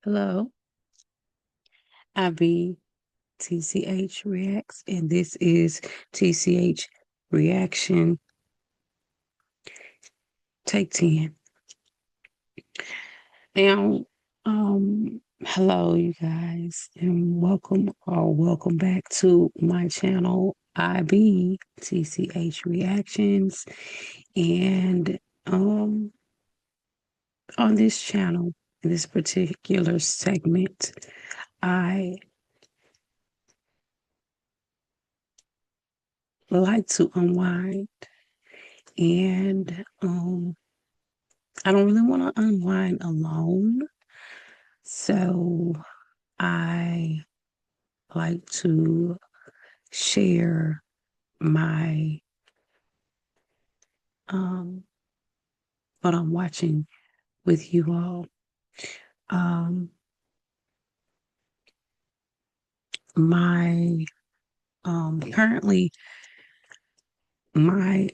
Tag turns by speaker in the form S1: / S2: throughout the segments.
S1: Hello, I be TCH Reacts, and this is TCH Reaction Take 10. Now, hello, you guys, and welcome back to my channel. I be TCH Reactions, and on this channel, in this particular segment, I like to unwind and I don't really want to unwind alone. So I like to share my um what I'm watching with you all. Um my currently my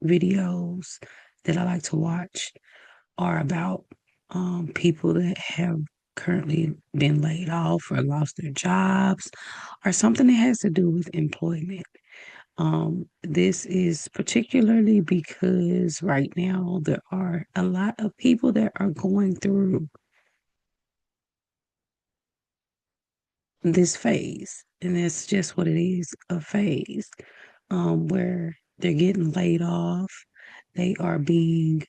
S1: videos that I like to watch are about people that have currently been laid off or lost their jobs or something that has to do with employment. This is particularly because right now there are a lot of people that are going through this phase, and that's just what it is, a phase, where they're getting laid off, they are being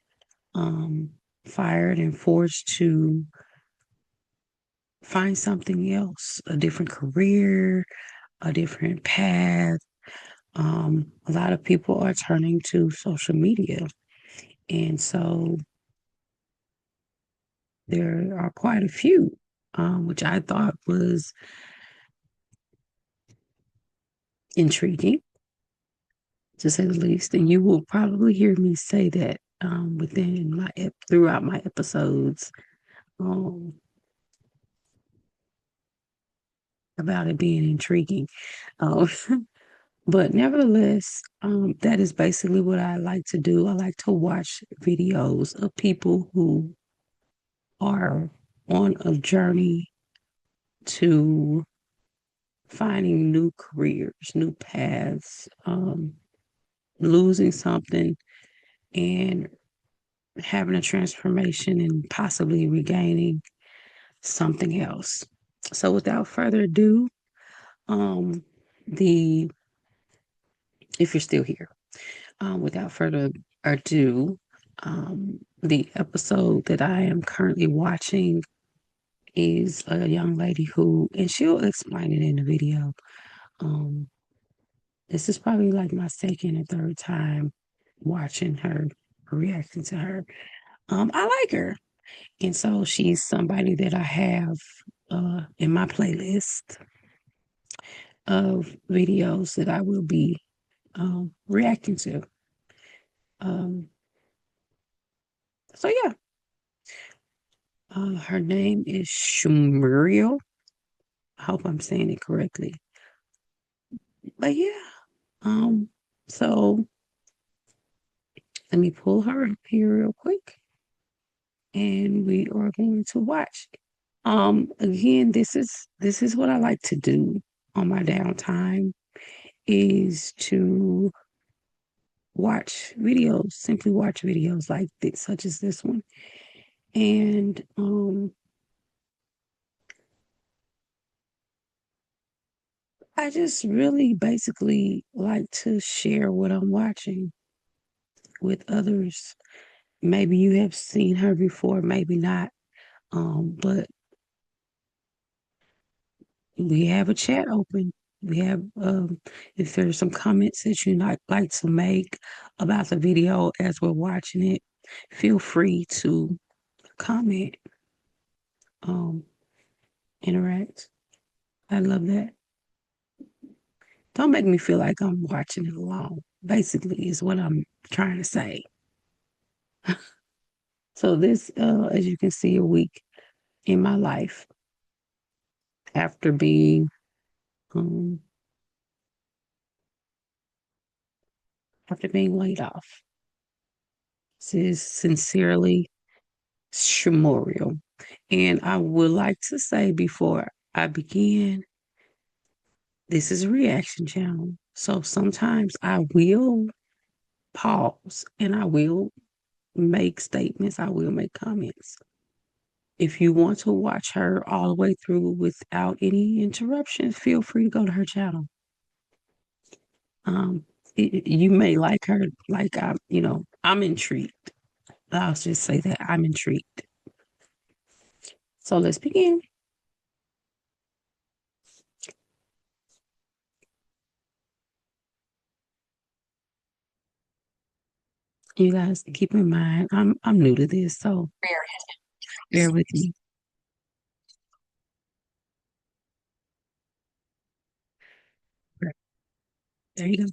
S1: um, fired and forced to find something else, a different career, a different path. A lot of people are turning to social media. And so there are quite a few, which I thought was intriguing, to say the least. And you will probably hear me say that within throughout my episodes um, about it being intriguing. Um, but nevertheless, that is basically what I like to do. I like to watch videos of people who are on a journey to finding new careers, new paths, losing something and having a transformation and possibly regaining something else. So without further ado, um, the if you're still here, without further ado, the episode that I am currently watching is a young lady who, and she'll explain it in the video. Um, this is probably like my second or third time watching her, reacting to her. I like her. And so she's somebody that I have in my playlist of videos that I will be reacting to. Um, so yeah, her name is Schmuriel. I hope I'm saying it correctly. But yeah, um, so let me pull her up here real quick, and we are going to watch. Again, this is what I like to do on my downtime is to watch videos, simply watch videos like this, such as this one. And I just really basically like to share what I'm watching with others. Maybe you have seen her before, maybe not. But we have a chat open. We have, if there's some comments that you like to make about the video as we're watching it, feel free to comment, um, interact. I love that. Don't make me feel like I'm watching it alone, basically, is what I'm trying to say. So, this, as you can see, a week in my life after um, being laid off. This is sincerely Schmuriel. And I would like to say before I begin, this is a reaction channel. So sometimes I will pause and I will make statements, I will make comments. If you want to watch her all the way through without any interruptions, feel free to go to her channel. Um, you may like her, like I'm intrigued. I'll just say that I'm intrigued. So let's begin. You guys keep in mind, I'm new to this, so bear with me. There you go.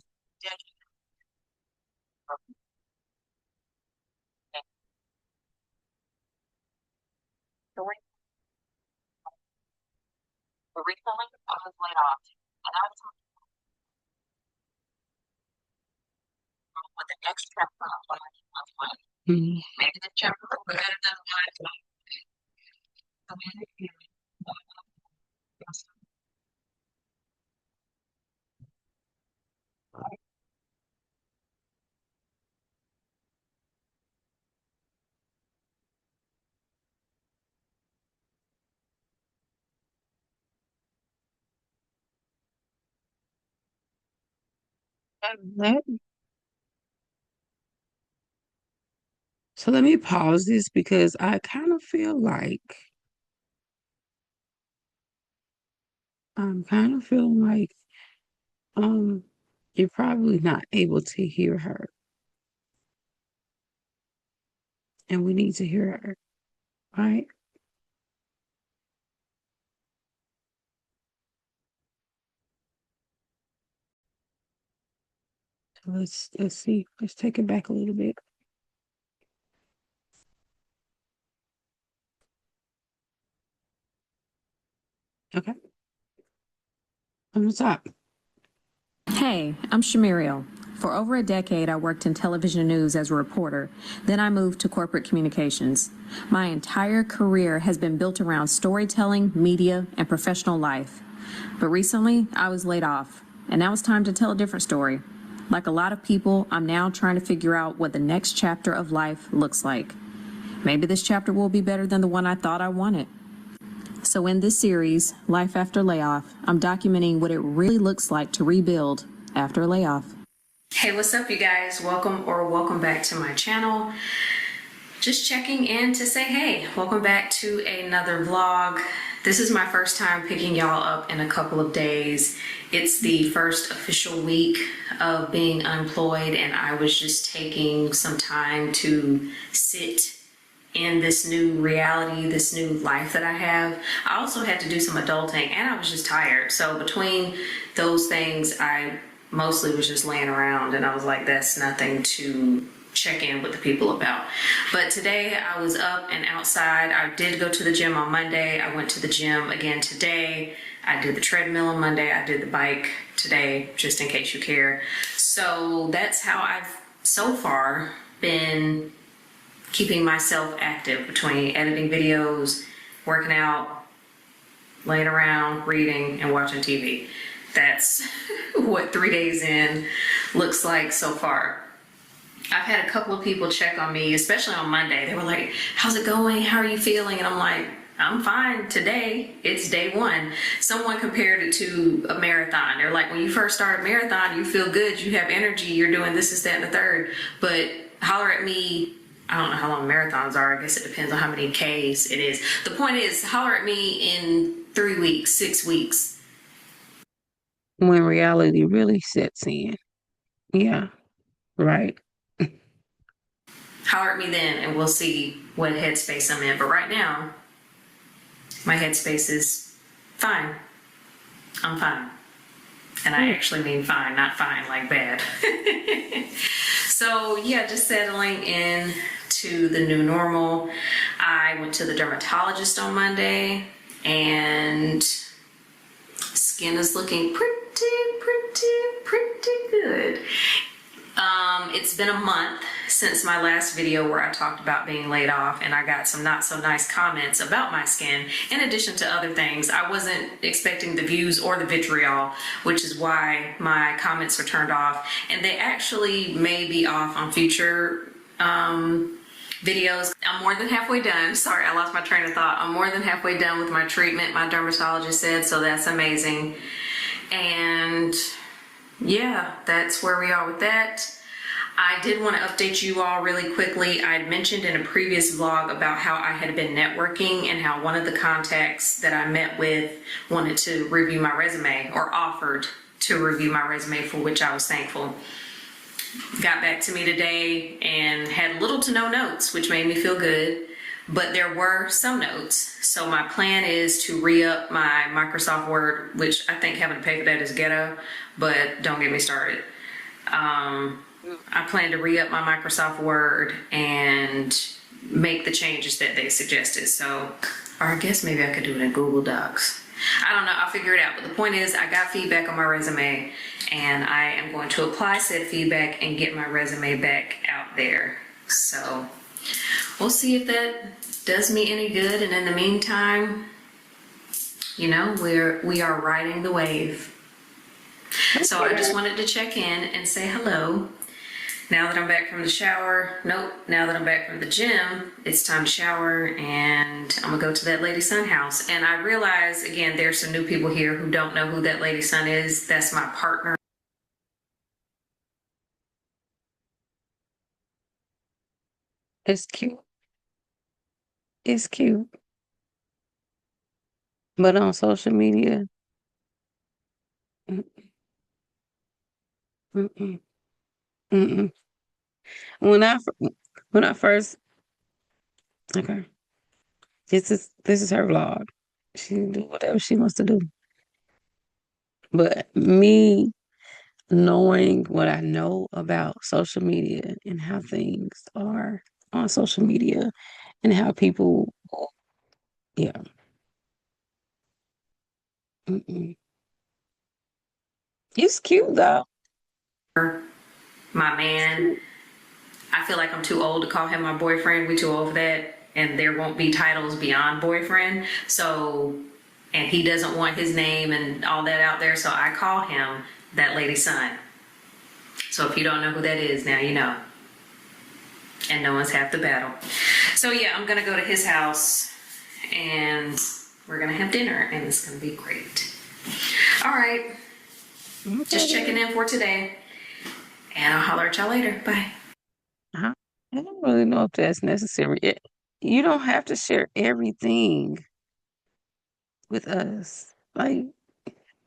S1: Mhm. Let- So let me pause this because I kind of feel like I'm kind of feeling like um you're probably not able to hear her, and we need to hear her, right? So let's see. Let's take it back a little bit. Okay. On the top.
S2: Hey, I'm Schmuriel. For over a decade, I worked in television news as a reporter. Then I moved to corporate communications. My entire career has been built around storytelling, media, and professional life. But recently, I was laid off, and now it's time to tell a different story. Like a lot of people, I'm now trying to figure out what the next chapter of life looks like. Maybe this chapter will be better than the one I thought I wanted. So in this series, Life After Layoff, I'm documenting what it really looks like to rebuild after a layoff. Hey, what's up, you guys? Welcome back to my channel. Just checking in to say, hey, welcome back to another vlog. This is my first time picking y'all up in a couple of days. It's the first official week of being unemployed, and I was just taking some time to sit in this new reality, this new life that I have. I also had to do some adulting, and I was just tired. So between those things, I mostly was just laying around, and I was like, that's nothing to check in with the people about. But today I was up and outside. I did go to the gym on Monday. I went to the gym again today. I did the treadmill on Monday. I did the bike today, just in case you care. So that's how I've so far been keeping myself active between editing videos, working out, laying around, reading, and watching TV. That's what 3 days in looks like so far. I've had a couple of people check on me, especially on Monday. They were like, how's it going? How are you feeling? And I'm like, I'm fine today. It's day one. Someone compared it to a marathon. They're like, when you first start a marathon, you feel good, you have energy, you're doing this, that, and the third. But holler at me, I don't know how long marathons are. I guess it depends on how many Ks it is. The point is, holler at me in 3 weeks, 6 weeks.
S1: When reality really sets in. Yeah, right.
S2: Holler at me then, and we'll see what headspace I'm in. But right now, my headspace is fine. I'm fine. And I actually mean fine, not fine like bad. So yeah, just settling in to the new normal. I went to the dermatologist on Monday, and skin is looking pretty good. It's been a month since my last video where I talked about being laid off, and I got some not so nice comments about my skin, in addition to other things. I wasn't expecting the views or the vitriol, which is why my comments are turned off. And they actually may be off on future videos. I'm more than halfway done. Sorry, I lost my train of thought. I'm more than halfway done with my treatment, my dermatologist said, so that's amazing. And yeah, that's where we are with that. I did want to update you all really quickly. I had mentioned in a previous vlog about how I had been networking and how one of the contacts that I met with wanted to review my resume, or offered to review my resume, for which I was thankful. Got back to me today and had little to no notes, which made me feel good, but there were some notes. So my plan is to re-up my Microsoft Word, which I think having to pay for that is ghetto, but don't get me started. I plan to re-up my Microsoft Word and make the changes that they suggested. So, or I guess maybe I could do it in Google Docs. I don't know, I'll figure it out. But the point is, I got feedback on my resume, and I am going to apply said feedback and get my resume back out there. So we'll see if that does me any good. And in the meantime, you know, we are riding the wave. So I just wanted to check in and say hello. Now that I'm back from the shower, now that I'm back from the gym, it's time to shower, and I'm gonna go to that Lady Sun house. And I realize, again, there's some new people here who don't know who that Lady Sun is. That's my partner.
S1: It's cute. It's cute. But on social media, mm, mm-mm, mm-mm. When I first, okay, this is her vlog. She can do whatever she wants to do. But me knowing what I know about social media and how things are on social media and how people, yeah, mm-mm. He's cute though.
S2: My
S1: He's
S2: man.
S1: cute.
S2: I feel like I'm too old to call him my boyfriend. We too old for that. And there won't be titles beyond boyfriend. So, and he doesn't want his name and all that out there. So I call him that Lady Sun. So if you don't know who that is, now you know. And no one's half the battle. So yeah, I'm gonna go to his house and we're gonna have dinner, and it's gonna be great. All right, just checking in for today, and I'll holler at y'all later. Bye.
S1: I don't really know if that's necessary. You don't have to share everything with us. Like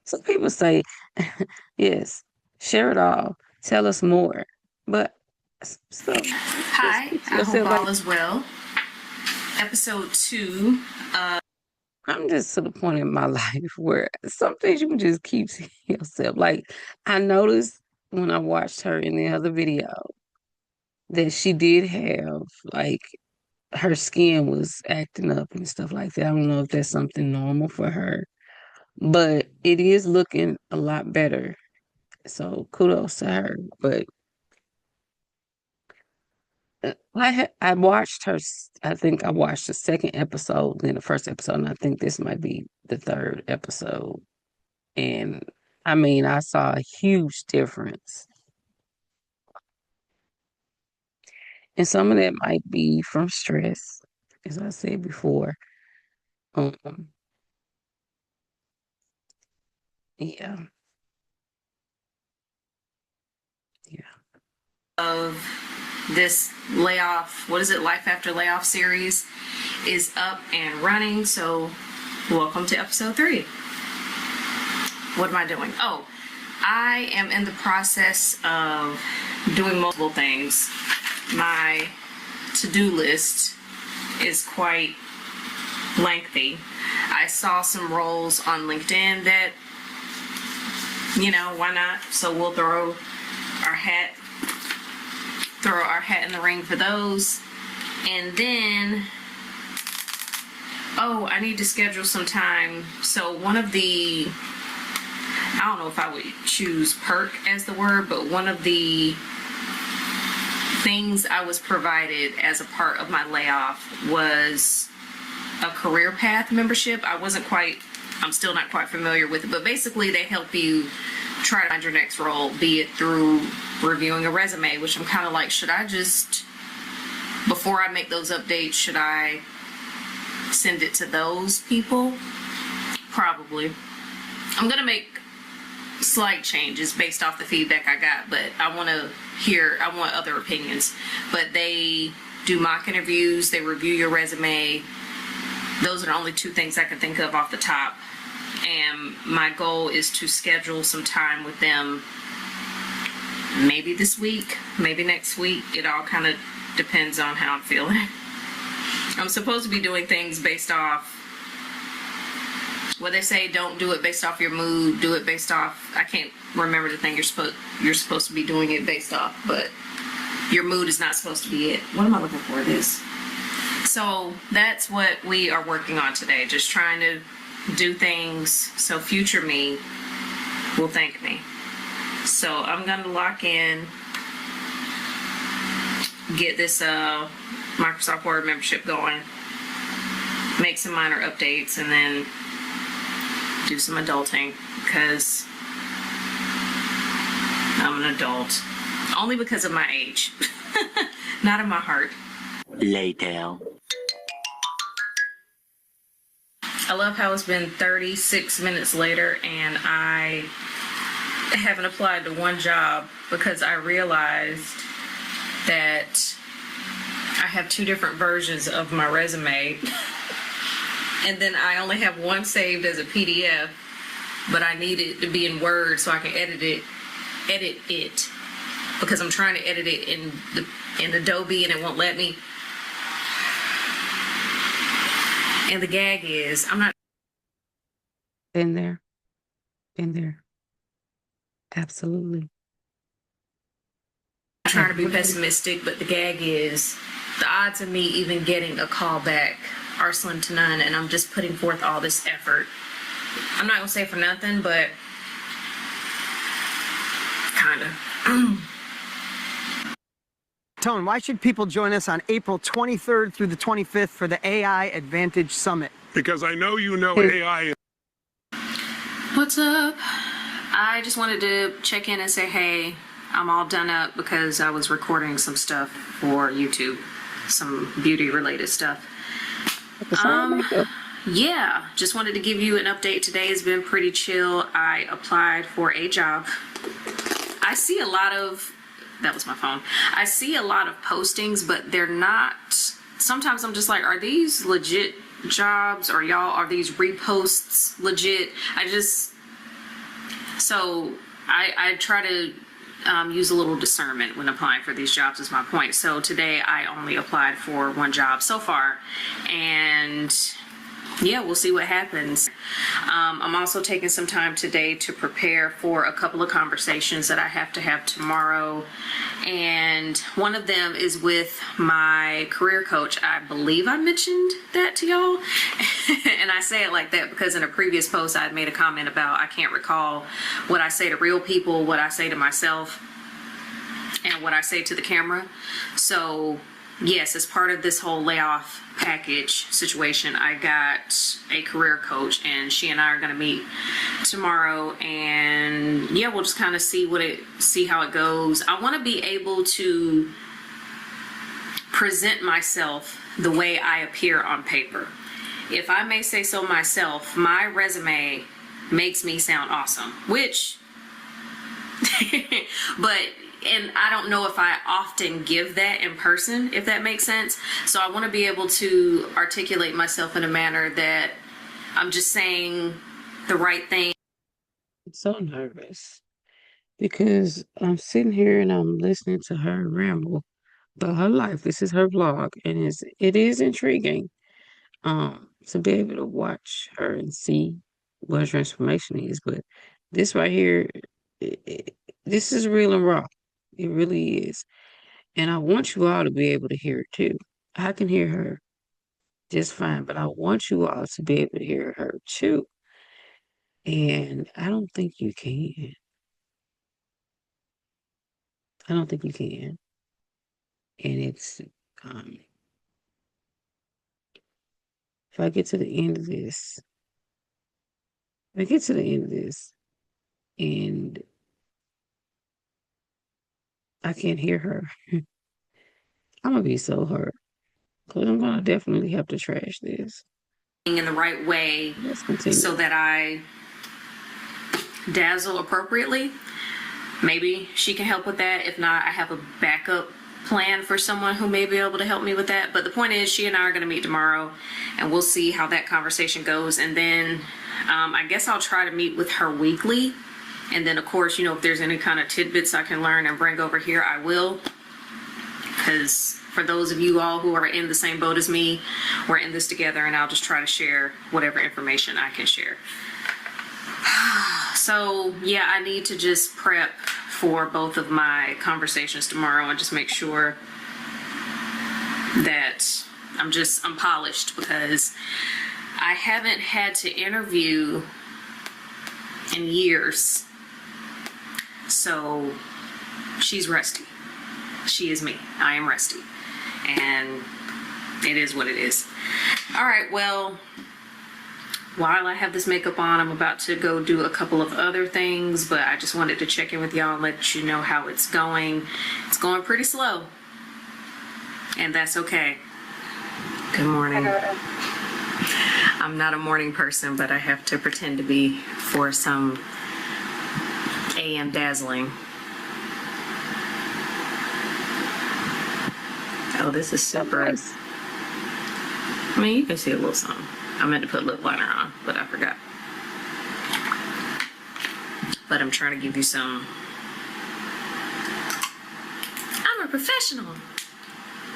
S1: some people say, yes, share it all, tell us more. But so just
S2: Hi,
S1: keep to
S2: I hope
S1: yourself.
S2: all
S1: Like
S2: is well. Episode 2.
S1: I'm just to the point in my life where some things you can just keep to yourself. Like I noticed when I watched her in the other video that she did have like her skin was acting up and stuff like that. I don't know if that's something normal for her, but it is looking a lot better. So kudos to her. But I watched her. I think I watched the second episode, then the first episode, and I think this might be the third episode. And I mean, I saw a huge difference. And some of that might be from stress, as I said before. Um, yeah, yeah.
S2: Of this layoff, what is it, Life After Layoff series is up and running. So welcome to episode 3. What am I doing? Oh, I am in the process of doing multiple things. My to-do list is quite lengthy. I saw some roles on LinkedIn that, you know, why not? So we'll throw our hat in the ring for those. And then, oh, I need to schedule some time. So one of the, I don't know if I would choose perk as the word, but one of the things I was provided as a part of my layoff was a career path membership. I'm still not quite familiar with it, but basically they help you try to find your next role, be it through reviewing a resume, which I'm kind of like, before I make those updates, should I send it to those people? Probably. I'm going to make slight changes based off the feedback I got, but I want other opinions. But they do mock interviews, they review your resume. Those are the only two things I can think of off the top. And my goal is to schedule some time with them maybe this week, maybe next week. It all kind of depends on how I'm feeling. I'm supposed to be doing things based off what they say. Don't do it based off your mood. Do it based off, I can't remember the thing you're supposed to be doing it based off, but your mood is not supposed to be it. What am I looking for? This. So that's what we are working on today. Just trying to do things so future me will thank me. So I'm going to lock in, get this Microsoft Word membership going, make some minor updates, and then do some adulting, because I'm an adult. Only because of my age. Not in my heart.
S3: Later.
S2: I love how it's been 36 minutes later and I haven't applied to one job because I realized that I have two different versions of my resume. And then I only have one saved as a PDF, but I need it to be in Word so I can edit it because I'm trying to edit it in Adobe and it won't let me. And the gag is, I'm not
S1: Been there. Been there. Absolutely.
S2: trying to be pessimistic, but the gag is the odds of me even getting a call back are slim to none, and I'm just putting forth all this effort. I'm not gonna say for nothing, but kinda.
S4: Tone, why should people join us on April 23rd through the 25th for the AI Advantage Summit?
S5: Because I know you know AI.
S2: What's up? I just wanted to check in and say, hey, I'm all done up because I was recording some stuff for YouTube, some beauty related stuff. Yeah, just wanted to give you an update. Today has been pretty chill. I applied for a job. I see a lot of, that was my phone. I see a lot of postings, but they're not, sometimes I'm just like, are these legit jobs, or are these reposts legit? I try to use a little discernment when applying for these jobs is my point. So today I only applied for one job so far, and yeah, we'll see what happens. I'm also taking some time today to prepare for a couple of conversations that I have to have tomorrow. And one of them is with my career coach. I believe I mentioned that to y'all. And I say it like that because in a previous post I had made a comment about I can't recall what I say to real people, what I say to myself, and what I say to the camera. So yes, as part of this whole layoff package situation, I got a career coach, and she and I are going to meet tomorrow, and yeah, we'll just kind of see how it goes. I want to be able to present myself the way I appear on paper. If I may say so myself, my resume makes me sound awesome, which and I don't know if I often give that in person, if that makes sense. So I want to be able to articulate myself in a manner that I'm just saying the right thing.
S1: I'm so nervous because I'm sitting here and I'm listening to her ramble about her life. This is her vlog, and it is intriguing to be able to watch her and see what her transformation is. But this right here, this is real and raw. It really is. And I want you all to be able to hear it too. I can hear her just fine, but I want you all to be able to hear her too. And I don't think you can. I don't think you can. And it's um if I get to the end of this, if I get to the end of this and I can't hear her, I'm gonna be so hurt. Because I'm gonna definitely have to trash this.
S2: In the right way
S1: Let's continue.
S2: so that I dazzle appropriately. Maybe she can help with that. If not, I have a backup plan for someone who may be able to help me with that. But the point is, she and I are going to meet tomorrow, and we'll see how that conversation goes. And then I guess I'll try to meet with her weekly. And then, of course, if there's any kind of tidbits I can learn and bring over here, I will. Because for those of you all who are in the same boat as me, we're in this together, and I'll just try to share whatever information I can share. So, yeah, I need to just prep for both of my conversations tomorrow and just make sure that I'm polished, because I haven't had to interview in years. So she's rusty. She is me. I am rusty. And it is what it is. All right, well, while I have this makeup on, I'm about to go do a couple of other things, but I just wanted to check in with y'all and let you know how it's going. It's going pretty slow, and that's okay. Good morning. I'm not a morning person, but I have to pretend to be for some AM dazzling. Oh, this is super.
S1: Nice.
S2: I mean, you can see a little something. I meant to put lip liner on, but I forgot. But I'm trying to give you some. I'm a professional.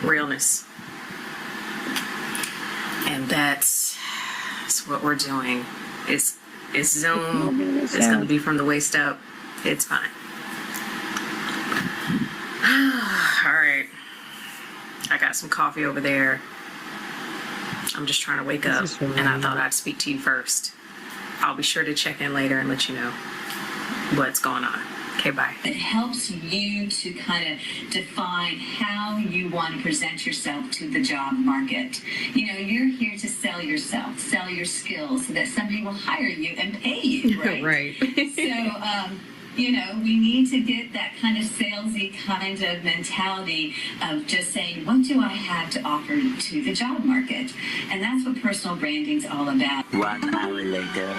S2: Realness. And that's what we're doing. It's Zoom. It's going to be from the waist up. It's fine. All right. I got some coffee over there. I'm just trying to wake up, and I thought I'd speak to you first. I'll be sure to check in later and let you know what's going on. Okay, bye.
S6: It helps you to kind of define how you want to present yourself to the job market. You're here to sell yourself, sell your skills, so that somebody will hire you and pay you, right?
S2: Right.
S6: So, we need to get that kind of salesy kind of mentality of just saying, what do I have to offer to the job market? And that's what personal branding's all about.
S3: 1 hour later.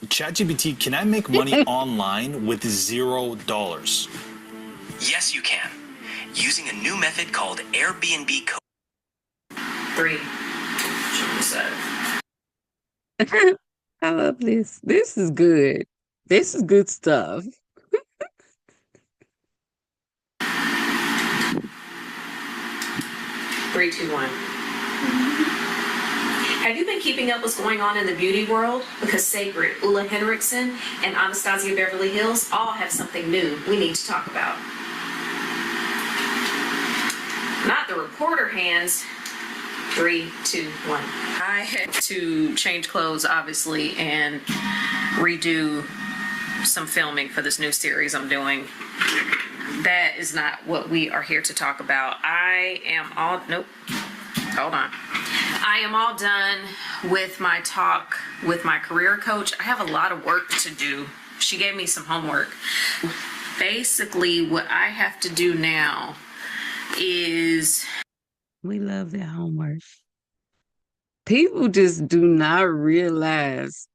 S7: ChatGPT, can I make money online with $0?
S8: Yes, you can. Using a new method called Airbnb Code.
S2: 3. She said.
S1: I love this. This is good. This is good stuff.
S2: 3, 2, 1. Have you been keeping up what's going on in the beauty world? Because Sacred, Ulla Henriksen, and Anastasia Beverly Hills all have something new we need to talk about. Not the reporter hands. 3, 2, 1. I had to change clothes, obviously, and redo some filming for this new series I'm doing. That is not what we are here to talk about. Nope. Hold on. I am all done with my talk with my career coach. I have a lot of work to do. She gave me some homework. Basically, what I have to do now is...
S1: We love that homework. People just do not realize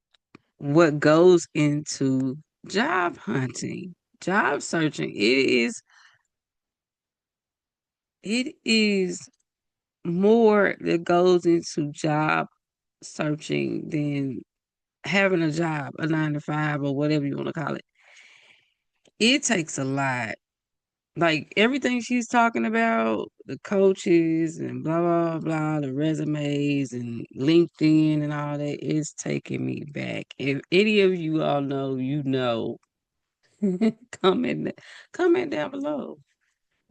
S1: what goes into job hunting, job searching. It is more that goes into job searching than having a job, a 9 to 5 or whatever you want to call it. It takes a lot. Like everything she's talking about, the coaches and blah, blah, blah, the resumes and LinkedIn and all that, is taking me back. If any of you all know, you know, comment, comment down below.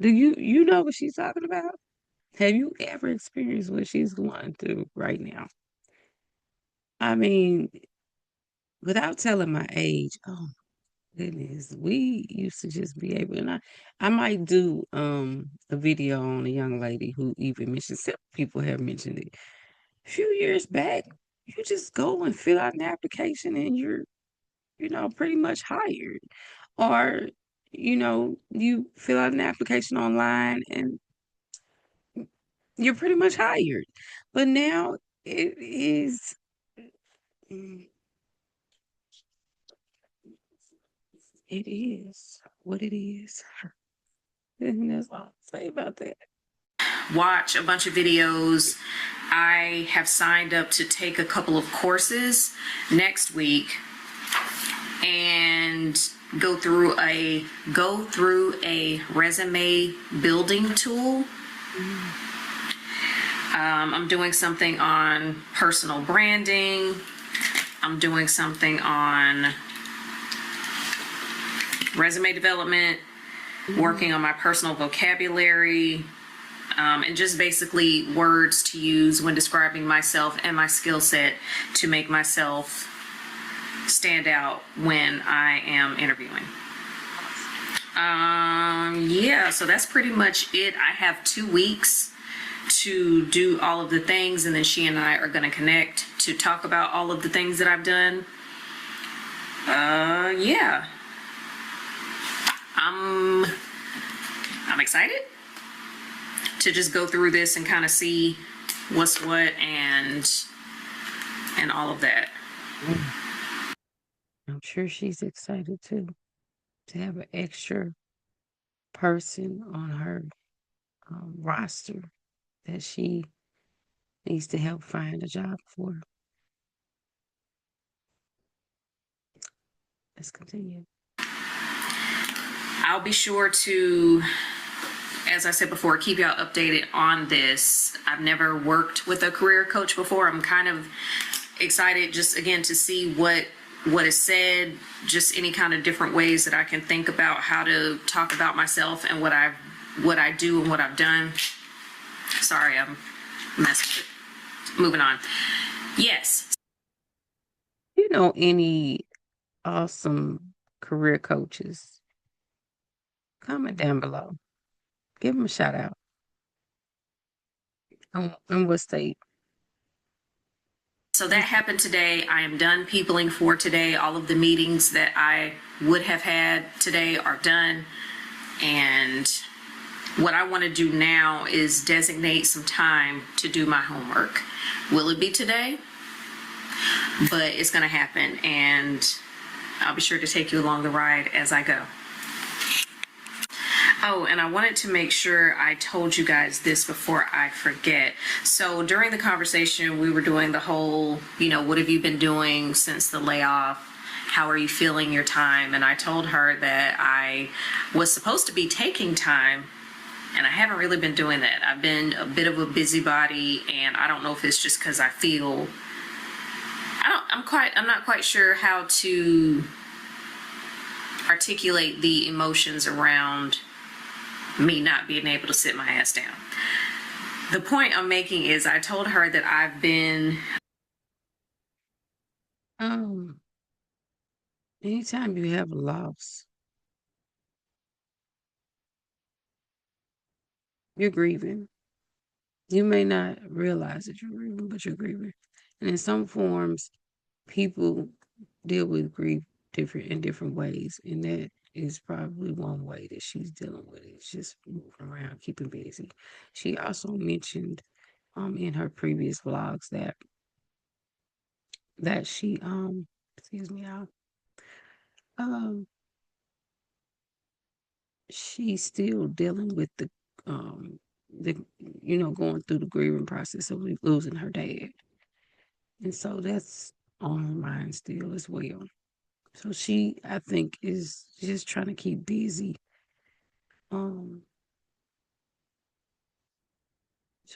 S1: Do you know what she's talking about? Have you ever experienced what she's going through right now? I mean, without telling my age, oh, Goodness, we used to just be able, and I might do a video on a young lady who even mentioned, several people have mentioned it. A few years back, you just go and fill out an application and you're, pretty much hired. Or, you fill out an application online and you're pretty much hired. But now it is, mm, it is what it is. And that's all I'll say about that.
S2: Watch a bunch of videos. I have signed up to take a couple of courses next week and go through a resume building tool. I'm doing something on personal branding. I'm doing something on resume development, working on my personal vocabulary, and just basically words to use when describing myself and my skill set to make myself stand out when I am interviewing. Yeah, so that's pretty much it. I have 2 weeks to do all of the things, and then she and I are going to connect to talk about all of the things that I've done. Yeah. I'm excited to just go through this and kind of see what's what and all of that.
S1: I'm sure she's excited too, to have an extra person on her roster that she needs to help find a job for. Let's continue.
S2: I'll be sure to, as I said before, keep y'all updated on this. I've never worked with a career coach before. I'm kind of excited just again to see what is said, just any kind of different ways that I can think about how to talk about myself and what I do and what I've done. Sorry, I'm messing with it. Moving on. Yes.
S1: You know any awesome career coaches? Comment down below. Give them a shout out. In what state?
S2: So that happened today. I am done peopling for today. All of the meetings that I would have had today are done. And what I want to do now is designate some time to do my homework. Will it be today? But it's going to happen, and I'll be sure to take you along the ride as I go. Oh, and I wanted to make sure I told you guys this before I forget. So during the conversation, we were doing the whole, what have you been doing since the layoff? How are you feeling your time? And I told her that I was supposed to be taking time, and I haven't really been doing that. I've been a bit of a busybody, and I don't know if it's just because I feel, I'm not quite sure how to articulate the emotions around me not being able to sit my ass down. The point I'm making is I told her that I've been...
S1: Anytime you have a loss, you're grieving. You may not realize that you're grieving, but you're grieving. And in some forms, people deal with grief in different ways. And that is probably one way that she's dealing with it. It's just moving around, keeping busy. She also mentioned in her previous vlogs that she excuse me, she's still dealing with the going through the grieving process of losing her dad. And so that's on her mind still as well. So she, I think, is just trying to keep busy to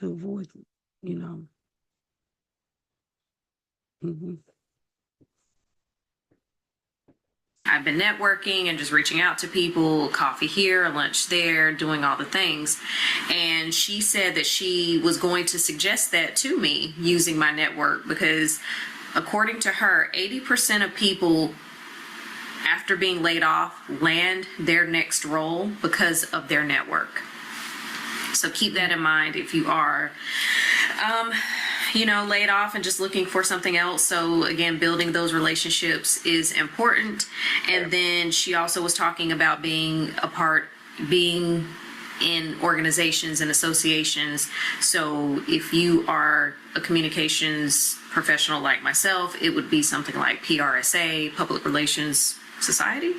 S1: avoid, mhm.
S2: I've been networking and just reaching out to people, coffee here, lunch there, doing all the things. And she said that she was going to suggest that to me using my network because according to her, 80% of people after being laid off, land their next role because of their network. So keep that in mind if you are, laid off and just looking for something else. So again, building those relationships is important. And then she also was talking about being in organizations and associations. So if you are a communications professional like myself, it would be something like PRSA, Public Relations Society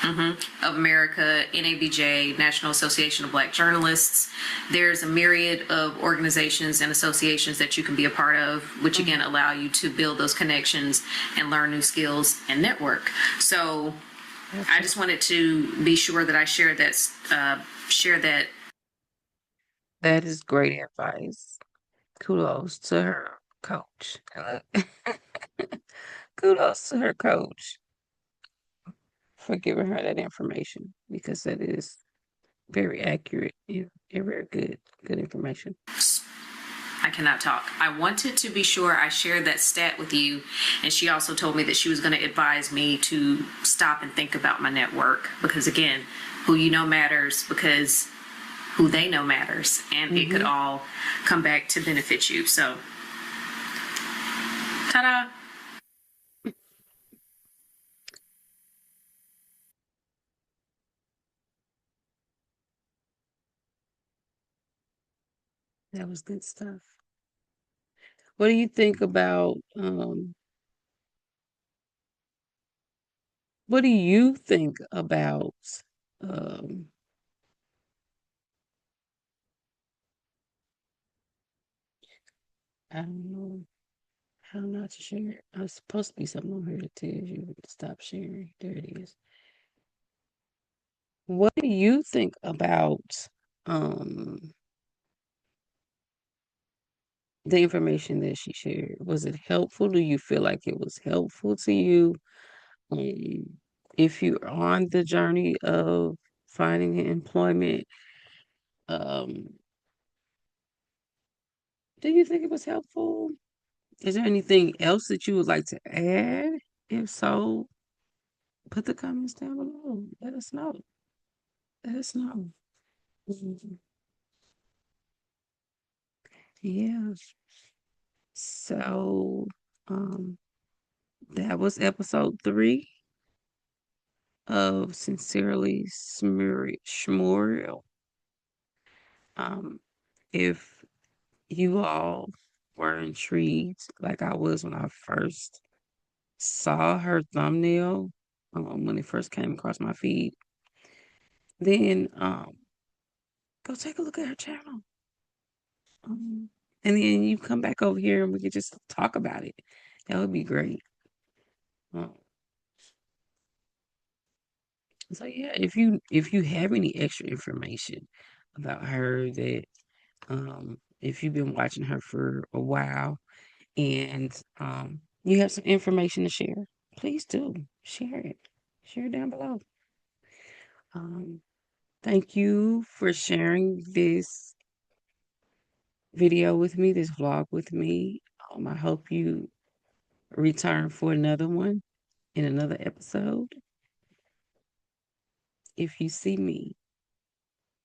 S2: of America, NABJ, National Association of Black Journalists. There's a myriad of organizations and associations that you can be a part of, which again allow you to build those connections and learn new skills and network. So I just wanted to be sure that I share that.
S1: That is great advice. Kudos to her coach. Kudos to her coach for giving her that information because that is very accurate and very good information.
S2: I cannot talk. I wanted to be sure I shared that stat with you. And she also told me that she was going to advise me to stop and think about my network because, again, who you know matters because who they know matters. And it could all come back to benefit you. So, ta-da.
S1: That was good stuff. What do you think about what do you think about um I don't know how not to share it. It's supposed to be something on here that tells you to stop sharing. There it is. What do you think about um the information that she shared? Was it helpful? Do you feel like it was helpful to you? Um, if you're on the journey of finding employment, um, do you think it was helpful? Is there anything else that you would like to add? If so, put the comments down below. Let us know. Let us know. Mhm. Yeah. So, um, that was episode 3 of Sincerely Schmuriel. Um, if you all were intrigued, like I was when I first saw her thumbnail, when it first came across my feed, then go take a look at her channel. Um, and then you come back over here and we could just talk about it. That would be great. Um, so yeah, if you have any extra information about her that if you've been watching her for a while and you have some information to share, please do share it. Share it down below. Um, thank you for sharing this video with me, this vlog with me. I hope you return for another one in another episode. If you see me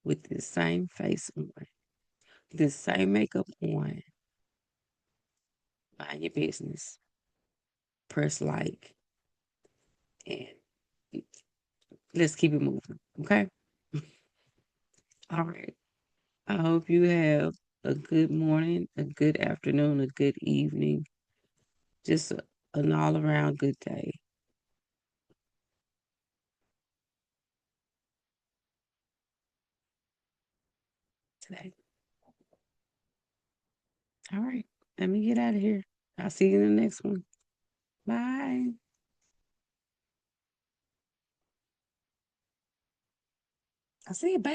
S1: with the same face on, the same makeup on, mind your business. Press like and let's keep it moving. Okay? All right. I hope you have a good morning, a good afternoon, a good evening, just an all around good day today. All right. Let me get out of here. I'll see you in the next one. Bye. I'll see you. Bye.